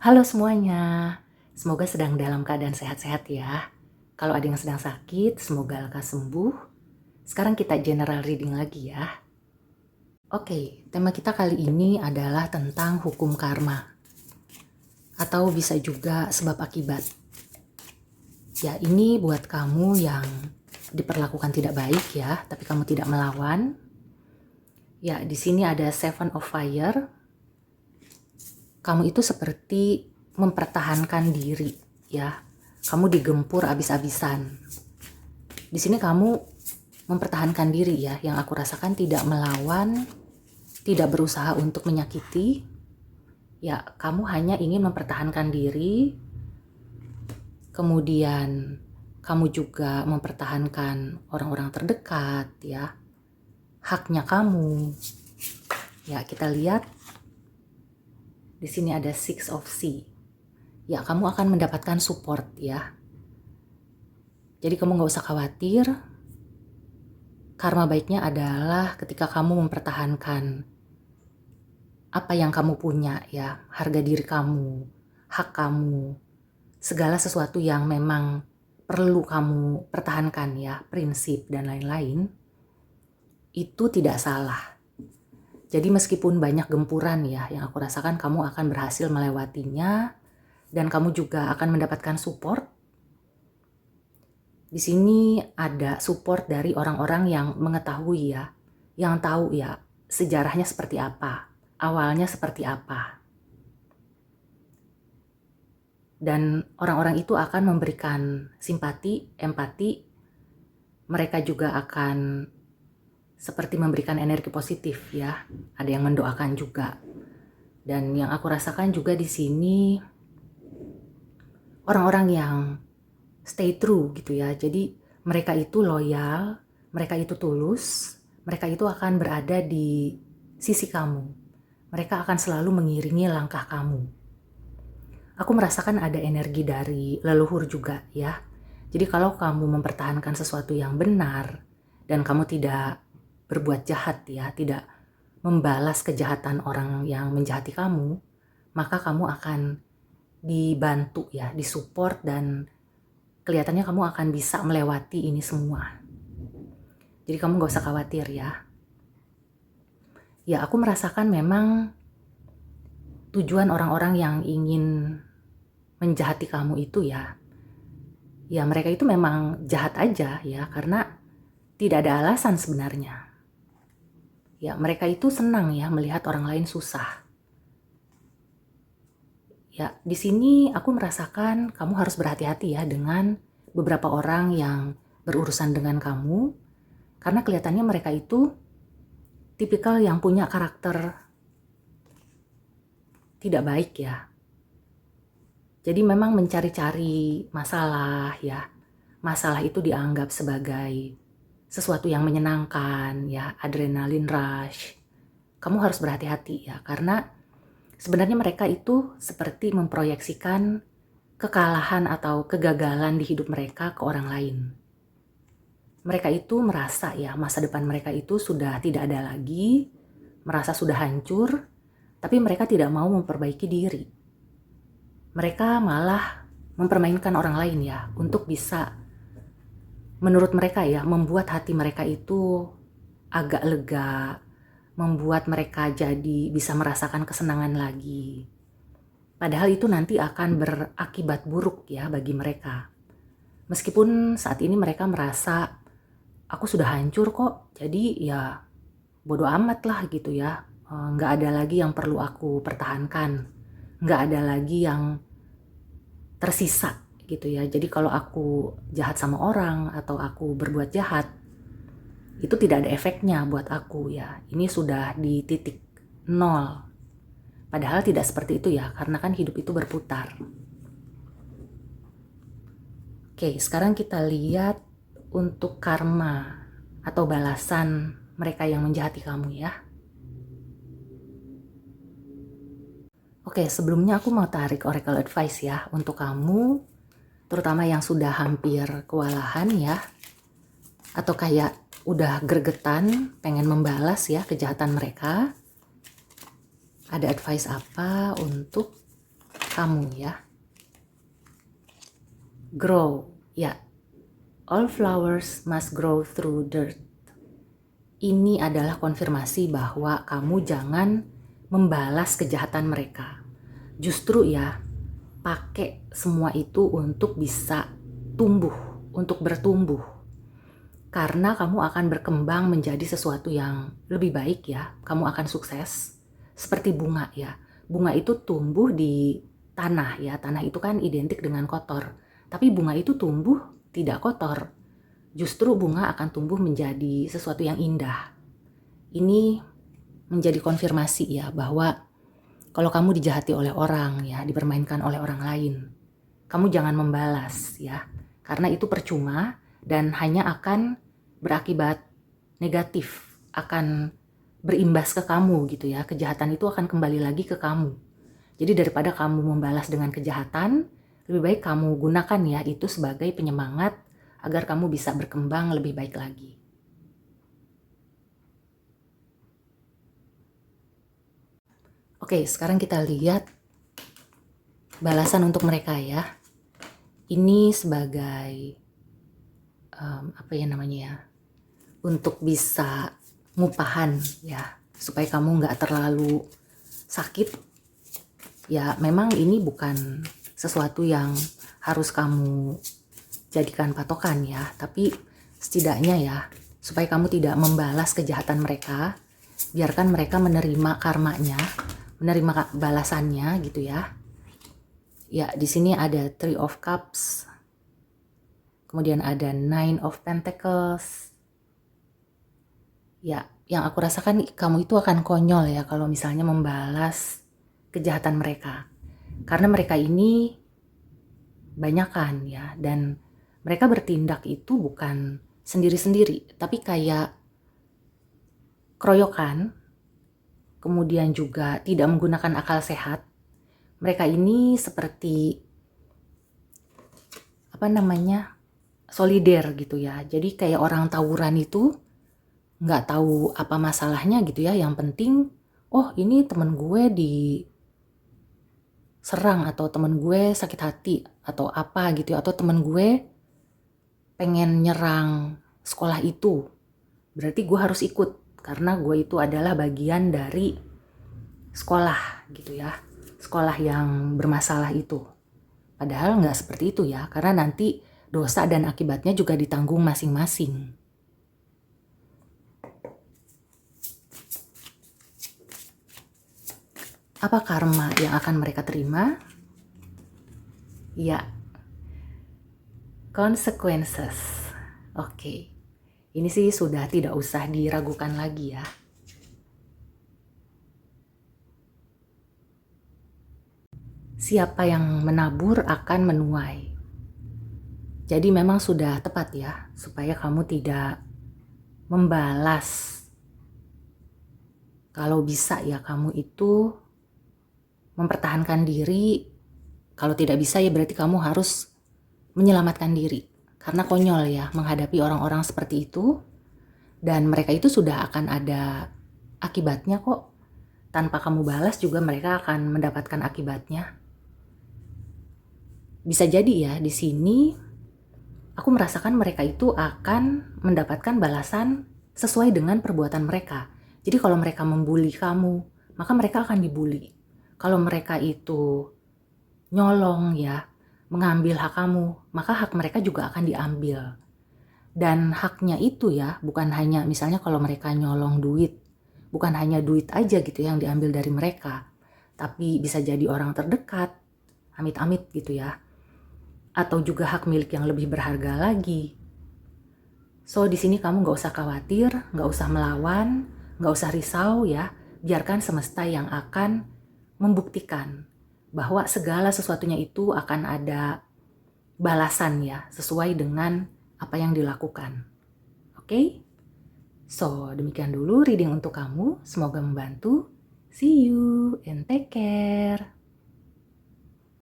Halo semuanya, semoga sedang dalam keadaan sehat-sehat ya. Kalau ada yang sedang sakit, semoga lekas sembuh. Sekarang kita general reading lagi ya. Oke, tema kita kali ini adalah tentang hukum karma. Atau bisa juga sebab akibat. Ya, ini buat kamu yang diperlakukan tidak baik ya, tapi kamu tidak melawan. Ya, di sini ada Seven of Fire. Kamu itu seperti mempertahankan diri ya. Kamu digempur abis-abisan. Di sini kamu mempertahankan diri ya, yang aku rasakan tidak melawan, tidak berusaha untuk menyakiti. Ya, kamu hanya ingin mempertahankan diri. Kemudian kamu juga mempertahankan orang-orang terdekat ya. Haknya kamu. Ya, kita lihat di sini ada Six of Sea. Ya, kamu akan mendapatkan support ya. Jadi kamu gak usah khawatir. Karma baiknya adalah ketika kamu mempertahankan apa yang kamu punya ya, harga diri kamu, hak kamu, segala sesuatu yang memang perlu kamu pertahankan ya, prinsip dan lain-lain, itu tidak salah. Jadi meskipun banyak gempuran ya yang aku rasakan, kamu akan berhasil melewatinya dan kamu juga akan mendapatkan support. Di sini ada support dari orang-orang yang mengetahui ya, yang tahu ya sejarahnya seperti apa, awalnya seperti apa. Dan orang-orang itu akan memberikan simpati, empati. Mereka juga akan seperti memberikan energi positif ya. Ada yang mendoakan juga. Dan yang aku rasakan juga di sini orang-orang yang stay true gitu ya. Jadi mereka itu loyal, mereka itu tulus, mereka itu akan berada di sisi kamu. Mereka akan selalu mengiringi langkah kamu. Aku merasakan ada energi dari leluhur juga ya. Jadi kalau kamu mempertahankan sesuatu yang benar dan kamu tidak berbuat jahat ya, tidak membalas kejahatan orang yang menjahati kamu, maka kamu akan dibantu ya, disupport dan kelihatannya kamu akan bisa melewati ini semua. Jadi kamu gak usah khawatir ya. Ya, aku merasakan memang tujuan orang-orang yang ingin menjahati kamu itu ya mereka itu memang jahat aja ya, karena tidak ada alasan sebenarnya. Ya, mereka itu senang ya melihat orang lain susah. Ya, di sini aku merasakan kamu harus berhati-hati ya dengan beberapa orang yang berurusan dengan kamu, karena kelihatannya mereka itu tipikal yang punya karakter tidak baik ya. Jadi memang mencari-cari masalah ya. Masalah itu dianggap sebagai sesuatu yang menyenangkan ya, adrenalin rush. Kamu harus berhati-hati ya, karena sebenarnya mereka itu seperti memproyeksikan kekalahan atau kegagalan di hidup mereka ke orang lain. Mereka itu merasa ya masa depan mereka itu sudah tidak ada lagi, merasa sudah hancur, tapi mereka tidak mau memperbaiki diri. Mereka malah mempermainkan orang lain ya, untuk bisa, menurut mereka ya, membuat hati mereka itu agak lega, membuat mereka jadi bisa merasakan kesenangan lagi. Padahal itu nanti akan berakibat buruk ya bagi mereka. Meskipun saat ini mereka merasa, aku sudah hancur kok, jadi ya bodo amat lah gitu ya. Nggak ada lagi yang perlu aku pertahankan. Nggak ada lagi yang tersisa gitu ya. Jadi kalau aku jahat sama orang atau aku berbuat jahat, itu tidak ada efeknya buat aku ya. Ini sudah di titik nol. Padahal tidak seperti itu ya, karena kan hidup itu berputar. Oke, sekarang kita lihat untuk karma atau balasan mereka yang menjahati kamu ya. Oke, sebelumnya aku mau tarik oracle advice ya untuk kamu, terutama yang sudah hampir kewalahan ya, atau kayak udah gregetan pengen membalas ya kejahatan mereka. Ada advice apa untuk kamu ya. Grow, ya. All flowers must grow through dirt. Ini adalah konfirmasi bahwa kamu jangan membalas kejahatan mereka. Justru ya, pakai semua itu untuk bisa tumbuh, untuk bertumbuh. Karena kamu akan berkembang menjadi sesuatu yang lebih baik ya. Kamu akan sukses. Seperti bunga ya. Bunga itu tumbuh di tanah ya. Tanah itu kan identik dengan kotor. Tapi bunga itu tumbuh tidak kotor. Justru bunga akan tumbuh menjadi sesuatu yang indah. Ini menjadi konfirmasi ya bahwa kalau kamu dijahati oleh orang ya, dipermainkan oleh orang lain, kamu jangan membalas ya. Karena itu percuma dan hanya akan berakibat negatif, akan berimbas ke kamu gitu ya. Kejahatan itu akan kembali lagi ke kamu. Jadi daripada kamu membalas dengan kejahatan, lebih baik kamu gunakan ya itu sebagai penyemangat agar kamu bisa berkembang lebih baik lagi. Oke, sekarang kita lihat balasan untuk mereka ya. Ini sebagai apa ya namanya ya, untuk bisa ngupahan ya, supaya kamu nggak terlalu sakit. Ya memang ini bukan sesuatu yang harus kamu jadikan patokan ya, tapi setidaknya ya, supaya kamu tidak membalas kejahatan mereka, biarkan mereka menerima karmanya, menerima balasannya gitu ya. Ya, di sini ada Three of Cups. Kemudian ada Nine of Pentacles. Ya, yang aku rasakan kamu itu akan konyol ya kalau misalnya membalas kejahatan mereka. Karena mereka ini banyakan ya, dan mereka bertindak itu bukan sendiri-sendiri, tapi kayak keroyokan, kemudian juga tidak menggunakan akal sehat. Mereka ini seperti solider gitu ya. Jadi kayak orang tawuran itu nggak tahu apa masalahnya gitu ya. Yang penting, oh ini temen gue diserang atau temen gue sakit hati atau apa gitu ya. Atau temen gue pengen nyerang sekolah itu. Berarti gue harus ikut karena gue itu adalah bagian dari sekolah gitu ya. Sekolah yang bermasalah itu. Padahal nggak seperti itu ya, karena nanti dosa dan akibatnya juga ditanggung masing-masing. Apa karma yang akan mereka terima? Ya, consequences. Oke, ini sih sudah tidak usah diragukan lagi ya. Siapa yang menabur akan menuai. Jadi memang sudah tepat ya, supaya kamu tidak membalas. Kalau bisa ya kamu itu mempertahankan diri. Kalau tidak bisa ya berarti kamu harus menyelamatkan diri. Karena konyol ya menghadapi orang-orang seperti itu. Dan mereka itu sudah akan ada akibatnya kok. Tanpa kamu balas juga mereka akan mendapatkan akibatnya. Bisa jadi ya di sini aku merasakan mereka itu akan mendapatkan balasan sesuai dengan perbuatan mereka. Jadi kalau mereka membuli kamu, maka mereka akan dibully. Kalau mereka itu nyolong ya, mengambil hak kamu, maka hak mereka juga akan diambil. Dan haknya itu ya, bukan hanya misalnya kalau mereka nyolong duit, bukan hanya duit aja gitu yang diambil dari mereka, tapi bisa jadi orang terdekat, amit-amit gitu ya. Atau juga hak milik yang lebih berharga lagi. So di sini kamu nggak usah khawatir, nggak usah melawan, nggak usah risau ya. Biarkan semesta yang akan membuktikan bahwa segala sesuatunya itu akan ada balasan ya, sesuai dengan apa yang dilakukan. Oke? So demikian dulu reading untuk kamu, semoga membantu. See you and take care.